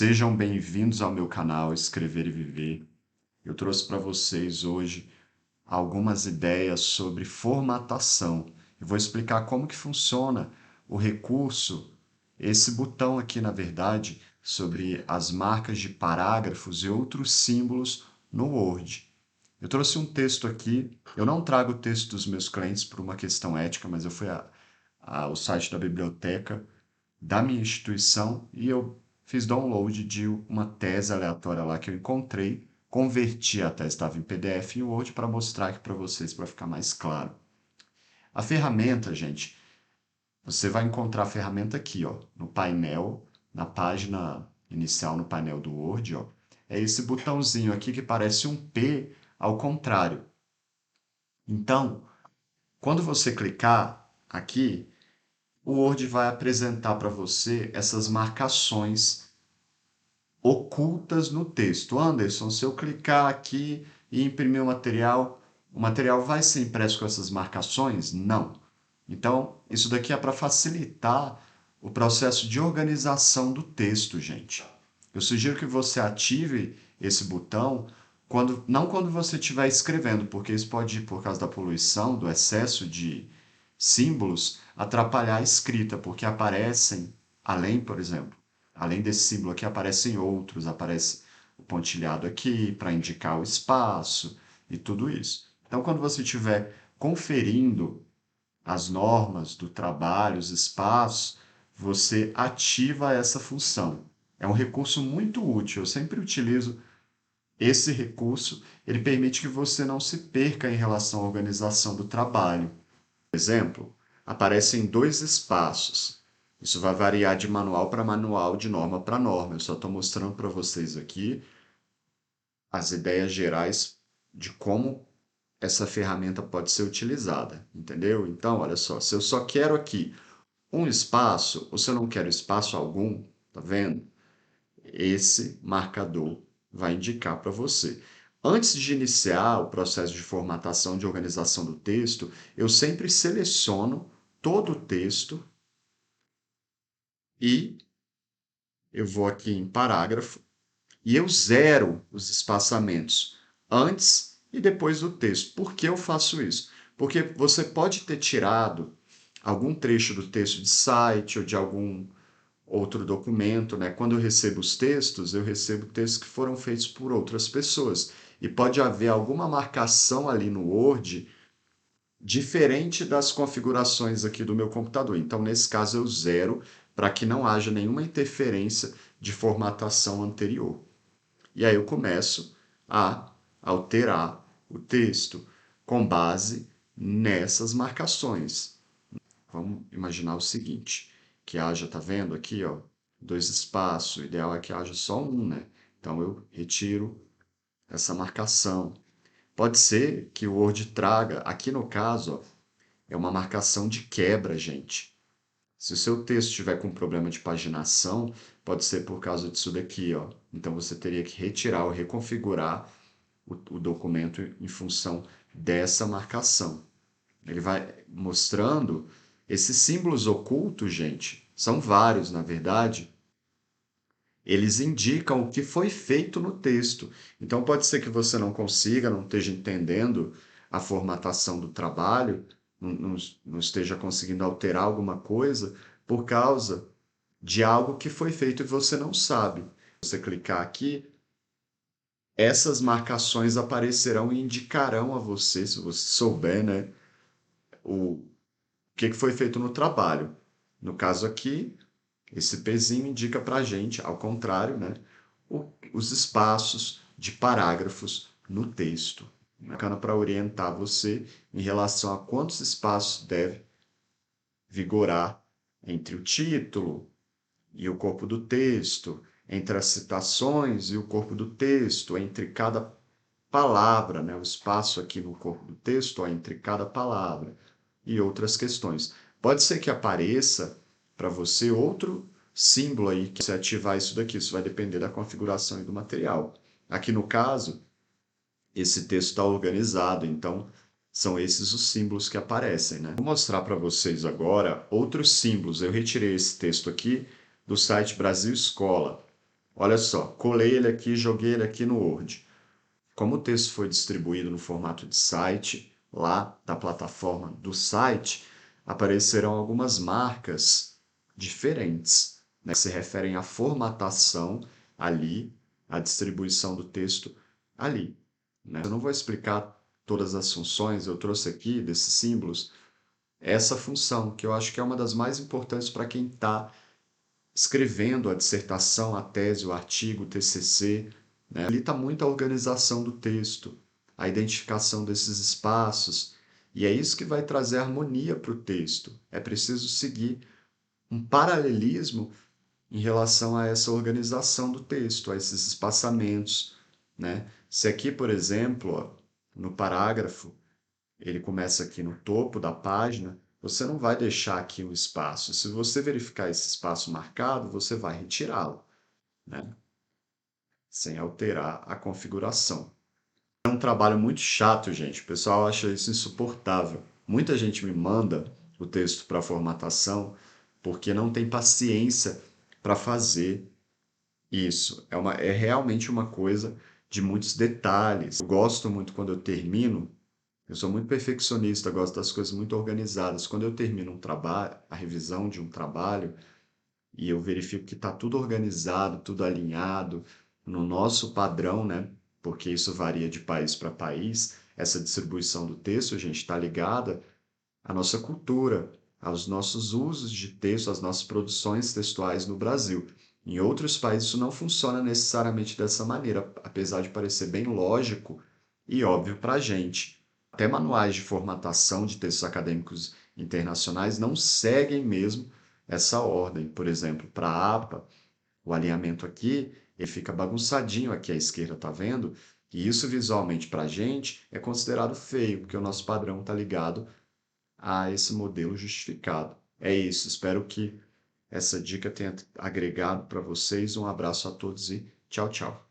Sejam bem-vindos ao meu canal Escrever e Viver. Eu trouxe para vocês hoje algumas ideias sobre formatação. Eu vou explicar como que funciona o recurso, esse botão aqui, na verdade, sobre as marcas de parágrafos e outros símbolos no Word. Eu trouxe um texto aqui, eu não trago o texto dos meus clientes por uma questão ética, mas eu fui ao site da biblioteca da minha instituição e eu fiz download de uma tese aleatória lá que eu encontrei, converti a tese, estava em PDF em Word para mostrar aqui para vocês, para ficar mais claro. A ferramenta, gente, você vai encontrar a ferramenta aqui, ó, no painel, na página inicial, no painel do Word, ó. É esse botãozinho aqui que parece um P ao contrário. Então, quando você clicar aqui, o Word vai apresentar para você essas marcações ocultas no texto. Anderson, se eu clicar aqui e imprimir o material vai ser impresso com essas marcações? Não. Então, isso daqui é para facilitar o processo de organização do texto, gente. Eu sugiro que você ative esse botão não quando você estiver escrevendo, porque isso pode, por causa da poluição, do excesso de símbolos, atrapalhar a escrita, porque aparecem, por exemplo, além desse símbolo aqui, aparecem outros, aparece o pontilhado aqui para indicar o espaço e tudo isso. Então, quando você estiver conferindo as normas do trabalho, os espaços, você ativa essa função. É um recurso muito útil, eu sempre utilizo esse recurso, ele permite que você não se perca em relação à organização do trabalho. Por exemplo, aparecem dois espaços. Isso vai variar de manual para manual, de norma para norma. Eu só estou mostrando para vocês aqui as ideias gerais de como essa ferramenta pode ser utilizada, entendeu? Então, olha só, se eu só quero aqui um espaço, ou se eu não quero espaço algum, tá vendo? Esse marcador vai indicar para você. Antes de iniciar o processo de formatação de organização do texto, eu sempre seleciono todo o texto e eu vou aqui em parágrafo e eu zero os espaçamentos antes e depois do texto. Por que eu faço isso? Porque você pode ter tirado algum trecho do texto de site ou de algum outro documento, né? Quando eu recebo os textos, eu recebo textos que foram feitos por outras pessoas. E pode haver alguma marcação ali no Word diferente das configurações aqui do meu computador. Então, nesse caso, eu zero para que não haja nenhuma interferência de formatação anterior. E aí eu começo a alterar o texto com base nessas marcações. Vamos imaginar o seguinte, que haja, tá vendo aqui, ó, dois espaços, o ideal é que haja só um, né? Então eu retiro essa marcação. Pode ser que o Word traga, aqui no caso, ó, é uma marcação de quebra, gente. Se o seu texto tiver com problema de paginação, pode ser por causa disso daqui, ó. Então você teria que retirar ou reconfigurar o documento em função dessa marcação. Ele vai mostrando esses símbolos ocultos, gente, são vários, na verdade. Eles indicam o que foi feito no texto. Então pode ser que você não consiga, não esteja entendendo a formatação do trabalho, não esteja conseguindo alterar alguma coisa por causa de algo que foi feito e você não sabe. Você clicar aqui, essas marcações aparecerão e indicarão a você, se você souber, né, o que foi feito no trabalho. No caso aqui, esse pezinho indica para a gente, ao contrário, né, os espaços de parágrafos no texto. Bacana para orientar você em relação a quantos espaços deve vigorar entre o título e o corpo do texto, entre as citações e o corpo do texto, entre cada palavra, né, o espaço aqui no corpo do texto, ó, entre cada palavra e outras questões. Pode ser que apareça para você outro símbolo aí que você ativar isso daqui, isso vai depender da configuração e do material. Aqui no caso, esse texto está organizado, então são esses os símbolos que aparecem, né? Vou mostrar para vocês agora outros símbolos. Eu retirei esse texto aqui do site Brasil Escola. Olha só, colei ele aqui, joguei ele aqui no Word. Como o texto foi distribuído no formato de site, lá da plataforma do site, aparecerão algumas marcas diferentes, né, que se referem à formatação ali, à distribuição do texto ali, né? Eu não vou explicar todas as funções, eu trouxe aqui desses símbolos essa função, que eu acho que é uma das mais importantes para quem está escrevendo a dissertação, a tese, o artigo, o TCC, né? Ali está muito a organização do texto, a identificação desses espaços, e é isso que vai trazer harmonia para o texto. É preciso seguir um paralelismo em relação a essa organização do texto, a esses espaçamentos, né? Se aqui, por exemplo, ó, no parágrafo, ele começa aqui no topo da página, você não vai deixar aqui um espaço. Se você verificar esse espaço marcado, você vai retirá-lo, né? Sem alterar a configuração. É um trabalho muito chato, gente. O pessoal acha isso insuportável. Muita gente me manda o texto para formatação porque não tem paciência para fazer isso. É realmente uma coisa de muitos detalhes. Eu gosto muito quando eu termino. Eu sou muito perfeccionista, gosto das coisas muito organizadas. Quando eu termino um trabalho, a revisão de um trabalho, e eu verifico que está tudo organizado, tudo alinhado no nosso padrão, né? Porque isso varia de país para país. Essa distribuição do texto, a gente está ligada à nossa cultura, aos nossos usos de texto, às nossas produções textuais no Brasil. Em outros países isso não funciona necessariamente dessa maneira, apesar de parecer bem lógico e óbvio para a gente. Até manuais de formatação de textos acadêmicos internacionais não seguem mesmo essa ordem. Por exemplo, para a APA, o alinhamento aqui ele fica bagunçadinho aqui à esquerda, tá vendo? E isso visualmente para a gente é considerado feio, porque o nosso padrão está ligado a esse modelo justificado. É isso, espero que essa dica tenha agregado para vocês. Um abraço a todos e tchau, tchau.